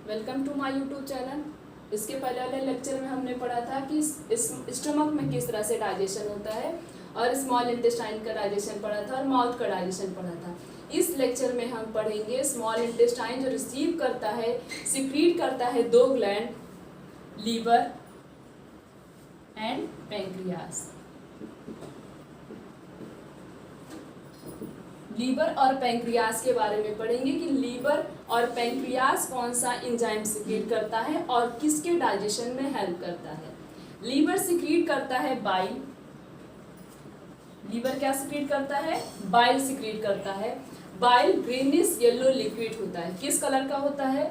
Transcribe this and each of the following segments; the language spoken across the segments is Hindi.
Welcome to my YouTube channel. इसके पहले वाले लेक्चर में हमने पढ़ा था कि इस स्टमक में किस तरह से डाइजेशन होता है और स्मॉल इंटेस्टाइन का डाइजेशन पढ़ा था और माउथ का डाइजेशन पढ़ा था। इस लेक्चर में हम पढ़ेंगे स्मॉल इंटेस्टाइन जो रिसीव करता है, सिक्रीट करता है दो gland, liver and pancreas. Liver और पैंक्रियास के बारे में पढ़ेंगे कि लीवर और पैंक्रियास कौन सा एंजाइम सिक्रीट करता है और किसके डाइजेशन में हेल्प करता है। लीवर सिक्रीट करता है बाइल। लीवर क्या सिक्रीट करता है? बाइल सिक्रीट करता है। बाइल ग्रीनिश येलो लिक्विड होता है। किस कलर का होता है?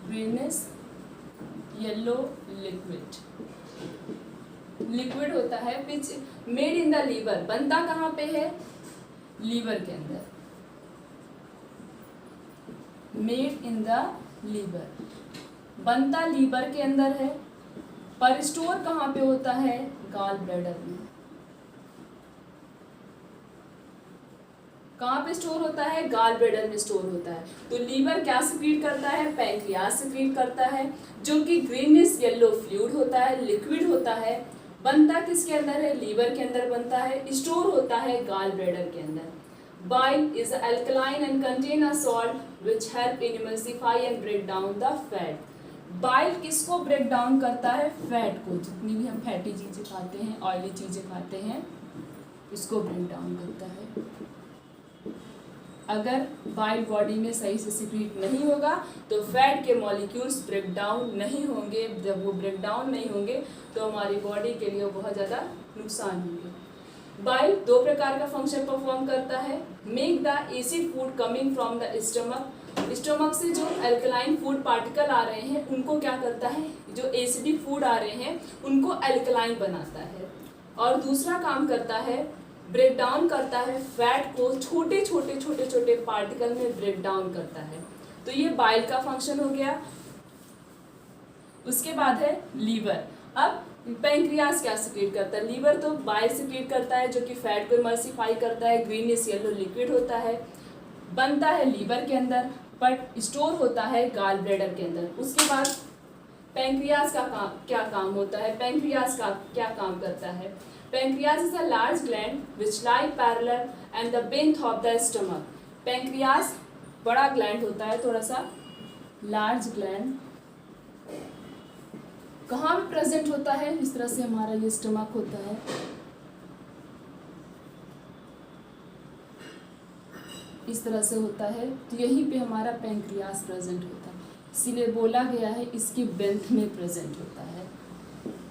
ग्रीनिश येलो लिक्विड होता है which made in the liver. बनता कहाँ पे है? लीवर के अंदर। मेड इन द लीवर, बनता लीवर के अंदर है, पर स्टोर कहाँ पे होता है? गॉल ब्लैडर में। कहाँ पे स्टोर होता है? गॉल ब्लैडर में स्टोर होता है। तो लीवर क्या सिक्रीट करता है? पैंक्रियास सिक्रीट करता है, जो कि ग्रीनिश येलो फ्लूइड होता है, लिक्विड होता है। बनता किसके अंदर है? लीवर के अंदर बनता है। स्टोर होता है गॉल ब्लैडर के अंदर। Bile is alkaline and contain a salt which help in emulsify and break down the fat. Bile किसको ब्रेक डाउन करता है? फैट को। जितनी भी हम फैटी चीजें खाते हैं, ऑयली चीजें खाते हैं, इसको ब्रेक डाउन करता है। अगर बाइल बॉडी में सही से सिक्रीट नहीं होगा तो फैट के मॉलिक्यूल्स ब्रेक डाउन नहीं होंगे। जब वो ब्रेक डाउन नहीं होंगे तो हमारी बॉडी के लिए बहुत ज़्यादा नुकसान होंगे। बाइल दो प्रकार का फंक्शन परफॉर्म करता है। Make the acid food coming from the stomach. Stomach से जो अल्कलाइन फूड पार्टिकल आ रहे हैं उनको क्या करता है? जो एसिडिक फूड आ रहे हैं उनको अल्कलाइन बनाता है। और दूसरा काम करता है, ब्रेक डाउन करता है फैट को, छोटे छोटे पार्टिकल में ब्रेक डाउन करता है। तो ये बाइल का फंक्शन हो गया। उसके बाद है लीवर। अब पैंक्रियास क्या सिक्रीट करता है? लीवर तो बाइल सिक्रीट करता है जो कि फैट को इमल्सिफाई करता है, ग्रीनिश येलो लिक्विड होता है, बनता है लीवर के अंदर, बट स्टोर होता है गॉल ब्लैडर के अंदर। उसके बाद पैंक्रियास का क्या काम होता है? पैंक्रियास का क्या काम करता है? Pancreas is a large gland which lie parallel and the base of the stomach. Pancreas बड़ा ग्लैंड होता है, थोड़ा सा लार्ज ग्लैंड। कहाँ पे प्रेजेंट होता है? इस तरह से हमारा ये स्टमक होता है। इस तरह से होता है, तो यहीं पे हमारा पैंक्रियास प्रेजेंट होता है। इसीलिए बोला गया है इसकी बेंथ में प्रेजेंट होता है।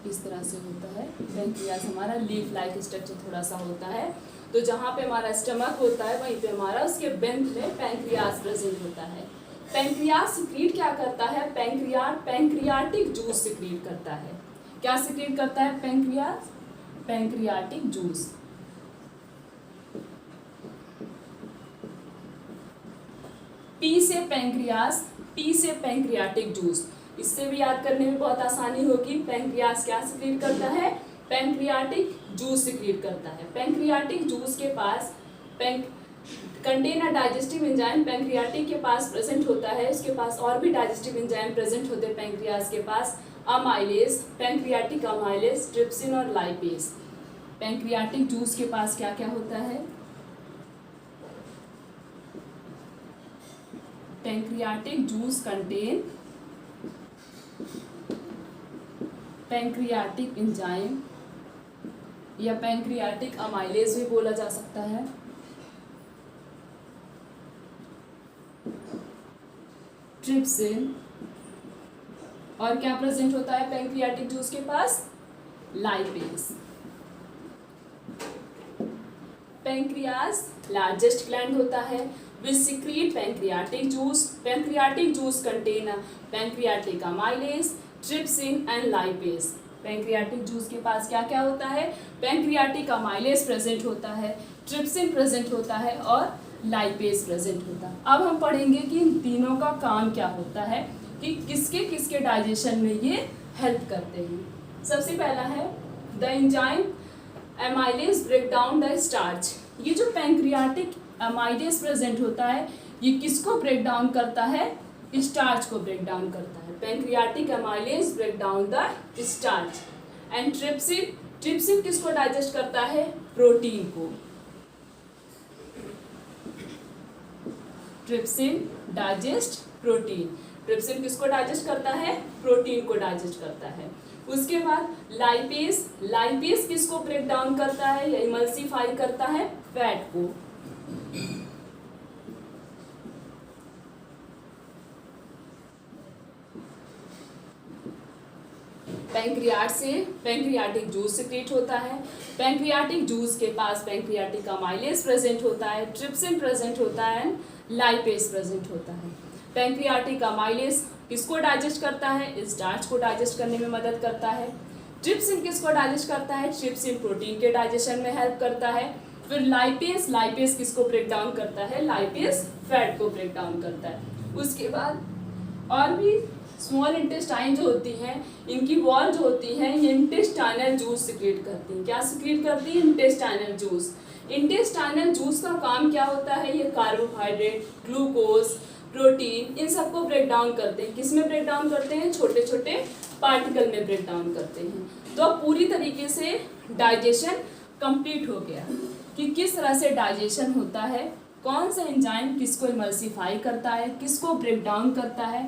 इस तरह से होता है पैंक्रियास। हमारा लीफ लाइक स्ट्रक्चर थोड़ा सा होता है, तो जहाँ पे हमारा स्टमक होता है वहीं पे हमारा उसके बेंथ में पैंक्रियास प्रेजेंट होता है। पैंक्रियास सिक्रीट क्या करता है? पैंक्रियाटिक जूस सिक्रीट करता है। क्या सिक्रीट करता है पैंक्रियास? Pancreatic juice. पी से पैंक्रियास, टी से पैंक्रियाटिक जूस। इससे भी याद करने में बहुत आसानी होगी। पैंक्रियास क्या सिक्रीट करता है? पैंक्रियाटिक जूस सिक्रीट करता है। पैंक्रियाटिक जूस के पास contain a digestive enzyme pancreatic के पास प्रेजेंट होता है। इसके पास और भी डाइजेस्टिव एंजाइम प्रेजेंट होते हैं पैंक्रियास के पास। अमाइलेज, पैंक्रियाटिक अमाइलेज, ट्रिप्सिन और लाइपेज। पैंक्रियाटिक जूस के पास क्या क्या होता है? Pancreatic juice contain pancreatic enzyme या पैंक्रियाटिक अमाइलेज भी बोला जा सकता है। ट्रिप्सिन। और क्या प्रेजेंट होता है पैंक्रियाटिक जूस के पास? लाइपेज। पैंक्रियास लार्जेस्ट ग्लैंड होता है which secrete pancreatic juice. Pancreatic juice contain pancreatic amylase, trypsin and lipase. Pancreatic juice के पास क्या क्या होता है? पैंक्रियाटिक अमाइलेज प्रेजेंट होता है, ट्रिप्सिन प्रेजेंट होता है और लाइपेज प्रेजेंट होता है। अब हम पढ़ेंगे कि इन तीनों का काम क्या होता है, कि किसके किसके डाइजेशन में ये हेल्प करते हैं। सबसे पहला है the enzyme amylase break down the starch. ये जो पैंक्रियाटिक अमाइलेज प्रेजेंट होता है, ये किसको ब्रेक डाउन करता है? स्टार्च को ब्रेक डाउन करता है। Pancreatic amylase break down the starch. And trypsin, trypsin किसको डाइजेस्ट करता है? प्रोटीन को। Trypsin digest protein. ट्रिप्सिन किसको डाइजेस्ट करता है? प्रोटीन को डाइजेस्ट करता है। उसके बाद लाइपेज, लाइपेज किसको ब्रेक डाउन करता है या इमल्सिफाई करता है? फैट को। पैंक्रियाट से पैंक्रियाटिक जूस सिक्रेट होता है। पैंक्रियाटिक जूस के पास पैंक्रियाटिक अमाइलेज प्रेजेंट होता है, ट्रिप्सिन प्रेजेंट होता है, लाइपेज प्रेजेंट होता है। पैंक्रियाटिक अमाइलेज किसको डाइजेस्ट करता है? स्टार्च को डाइजेस्ट करने में मदद करता है। ट्रिप्सिन किसको डाइजेस्ट करता है? ट्रिप्सिन प्रोटीन के डाइजेशन में हेल्प करता है। फिर लाइपेज, लाइपेज किसको ब्रेक डाउन करता है? लाइपेज फैट को ब्रेक डाउन करता है। उसके बाद और भी स्मॉल इंटेस्टाइन जो होती हैं, इनकी वॉल जो होती है ये इंटेस्टाइनल जूस सिक्रेट करती हैं। क्या सिक्रेट करती है? Intestinal juice. इंटेस्टाइनल जूस का काम क्या होता है? ये कार्बोहाइड्रेट, ग्लूकोज, प्रोटीन, इन सबको ब्रेक डाउन करते हैं। किस में ब्रेक डाउन करते हैं? छोटे छोटे पार्टिकल में ब्रेक डाउन करते हैं। तो अब पूरी तरीके से डाइजेशन कंप्लीट हो गया कि किस तरह से डाइजेशन होता है, कौन सा एंजाइम किसको इमल्सिफाई करता है, किसको ब्रेक डाउन करता है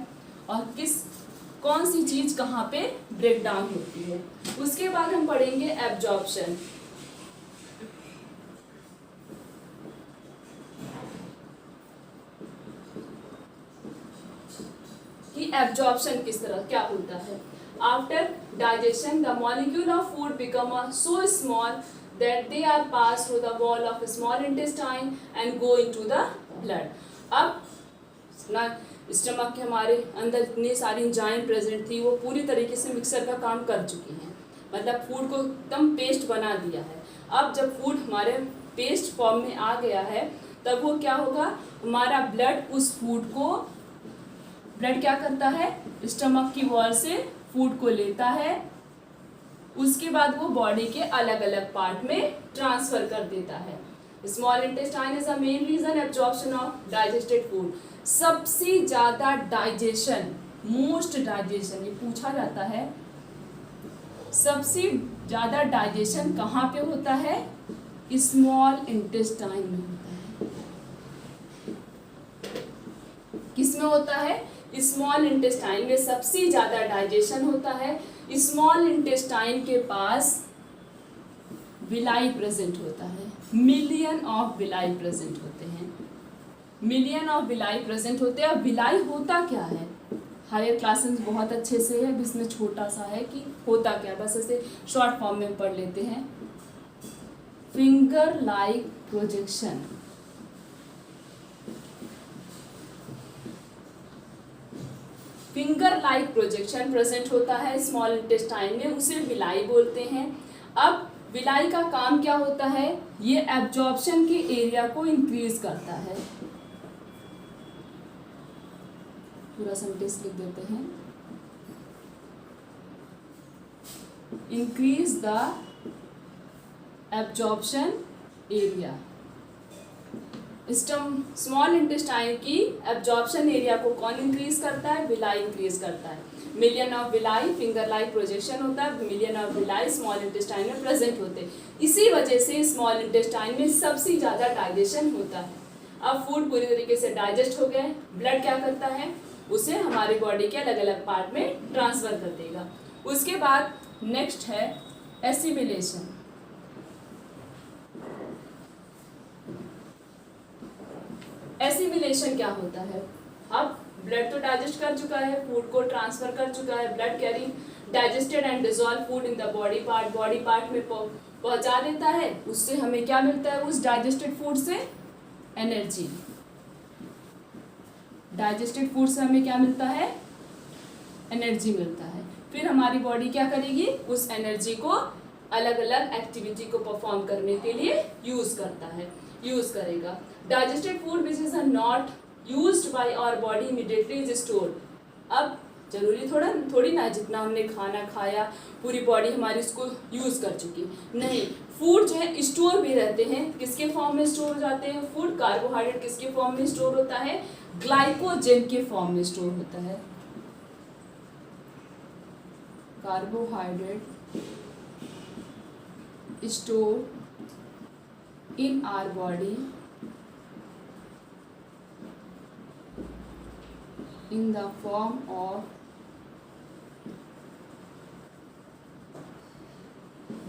और कौन सी चीज़ कहाँ पे ब्रेक डाउन होती है। उसके बाद हम पढ़ेंगे एब्जॉर्प्शन। कि एब्जॉर्प्शन किस तरह क्या होता है। After digestion the molecule of food become so small that they are passed through the wall of small intestine and go into the blood। अब ना स्टमक के हमारे अंदर इतनी सारी एंजाइम प्रेजेंट थी, वो पूरी तरीके से मिक्सर का काम कर चुकी हैं, मतलब फूड को एकदम पेस्ट बना दिया है। अब जब फूड हमारे पेस्ट फॉर्म में आ गया है तब वो क्या होगा, हमारा ब्लड उस फूड को, ब्लड क्या करता है, स्टमक की वॉल से फूड को लेता है, उसके बाद वो बॉडी के अलग अलग पार्ट में ट्रांसफर कर देता है। Small intestine is a main region absorption of digested food. सबसे ज़्यादा डाइजेशन, मोस्ट डाइजेशन, ये पूछा जाता है, सबसे ज़्यादा डाइजेशन कहाँ पे होता है? स्मॉल इंटेस्टाइन में होता है। किस में होता है? स्मॉल इंटेस्टाइन में सबसे ज़्यादा डाइजेशन होता है। स्मॉल इंटेस्टाइन के पास विलाई प्रेजेंट होता है, मिलियन ऑफ विलाई प्रेजेंट होते हैं, मिलियन ऑफ विलाई प्रेजेंट होते हैं। अब विलाई होता क्या है? हायर क्लासेस बहुत अच्छे से है, इसमें छोटा सा है कि होता क्या, बस ऐसे शॉर्ट फॉर्म में पढ़ लेते हैं। Finger like projection, finger like projection present होता है स्मॉल इंटेस्टाइन में, उसे विलाई बोलते हैं। अब विलाई का काम क्या होता है? ये एब्जॉर्प्शन के एरिया को इंक्रीज करता है। पूरा सेंटेंस लिख देते हैं, increase the absorption area. Small intestine की एब्जॉर्प्शन एरिया को कौन इंक्रीज करता है? विलाई इंक्रीज करता है। Million of villi, finger like projection होता है, million of villi small intestine में प्रेजेंट होते हैं। इसी वजह से स्मॉल इंटेस्टाइन में सबसे ज़्यादा डाइजेशन होता है। अब फूड पूरी तरीके से डाइजेस्ट हो गए, ब्लड क्या करता है? उसे हमारी बॉडी के अलग अलग पार्ट में ट्रांसफर कर देगा। उसके बाद नेक्स्ट है एसिमिलेशन। एसिमिलेशन क्या होता है? अब ब्लड तो डाइजेस्ट कर चुका है, फूड को ट्रांसफर कर चुका है, blood carry digested and dissolve food in the body part, body part में पहुंचा देता है। उससे हमें क्या मिलता है? उस डाइजेस्टेड फूड से एनर्जी। डाइजेस्टेड फूड से हमें क्या मिलता है? एनर्जी मिलता है। फिर हमारी बॉडी क्या करेगी? उस एनर्जी को अलग अलग एक्टिविटी को परफॉर्म करने के लिए यूज करेगा। Digested food which is not used by our body immediately is stored. अब जरूरी थोड़ी ना जितना हमने खाना खाया पूरी बॉडी हमारी उसको यूज़ कर चुकी, नहीं। फूड जो है स्टोर भी रहते हैं, किसके फॉर्म में स्टोर हो जाते हैं फूड? कार्बोहाइड्रेट किसके फॉर्म में स्टोर होता है? ग्लाइकोजन के फॉर्म में स्टोर होता है। Carbohydrate store in our body in the form of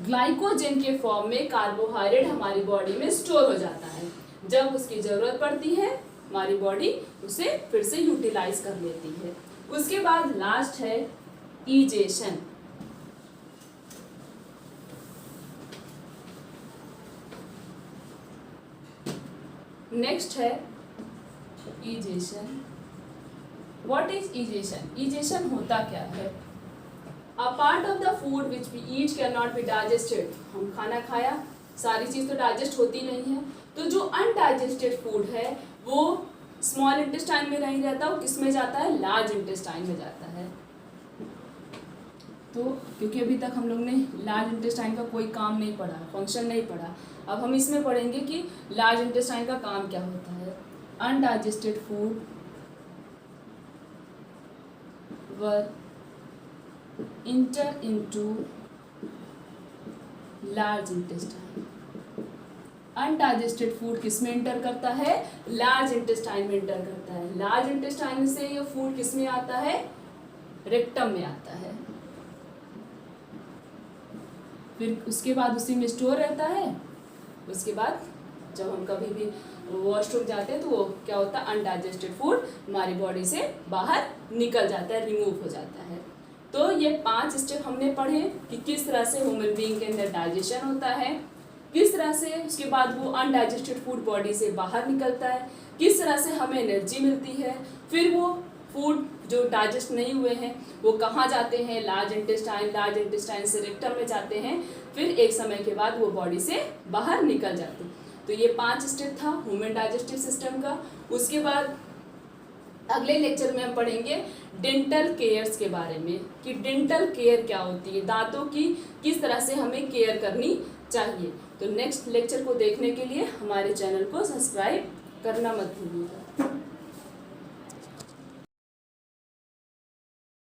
glycogen के फॉर्म में कार्बोहाइड्रेट हमारी बॉडी में स्टोर हो जाता है। जब उसकी जरूरत पड़ती है हमारी बॉडी उसे फिर से यूटिलाइज कर लेती है। उसके बाद लास्ट है इजेशन। नेक्स्ट है egestion. What is egestion? Egestion होता क्या है? A part of the food which we eat cannot be digested. हम खाना खाया, सारी चीज़ तो डाइजेस्ट होती नहीं है, तो जो अनडाइजेस्टेड फूड है वो स्मॉल इंटेस्टाइन में नहीं रहता, वो किस में जाता है? लार्ज इंटेस्टाइन में जाता है। तो क्योंकि अभी तक हम लोग ने लार्ज इंटेस्टाइन का कोई काम नहीं पढ़ा, फंक्शन नहीं पढ़ा, अब हम इसमें पढ़ेंगे कि लार्ज इंटेस्टाइन का काम क्या होता है। Undigested food were enter into large intestine। Undigested food किस में इंटर करता है? लार्ज इंटेस्टाइन में इंटर करता है। लार्ज इंटेस्टाइन से ये फूड किस में आता है? रेक्टम में आता है। फिर उसके बाद उसी में स्टोर रहता है। उसके बाद जब हम कभी भी वॉशरूम जाते हैं तो वो क्या होता है? अनडाइजेस्टेड फूड हमारी बॉडी से बाहर निकल जाता है, रिमूव हो जाता है। तो ये 5 स्टेप हमने पढ़े कि किस तरह से ह्यूमन बीइंग के अंदर डाइजेशन होता है, किस तरह से उसके बाद वो अनडाइजेस्टेड फूड बॉडी से बाहर निकलता है, किस तरह से हमें एनर्जी मिलती है, फिर वो फूड जो डाइजेस्ट नहीं हुए हैं वो कहाँ जाते हैं? लार्ज इंटेस्टाइन से रेक्टम में जाते हैं, फिर एक समय के बाद वो बॉडी से बाहर निकल जाते हैं। तो ये 5 स्टेप था ह्यूमन डाइजेस्टिव सिस्टम का। उसके बाद अगले लेक्चर में हम पढ़ेंगे डेंटल केयर्स के बारे में कि डेंटल केयर क्या होती है, दांतों की किस तरह से हमें केयर करनी चाहिए। तो नेक्स्ट लेक्चर को देखने के लिए हमारे चैनल को सब्सक्राइब करना मत भूलिएगा।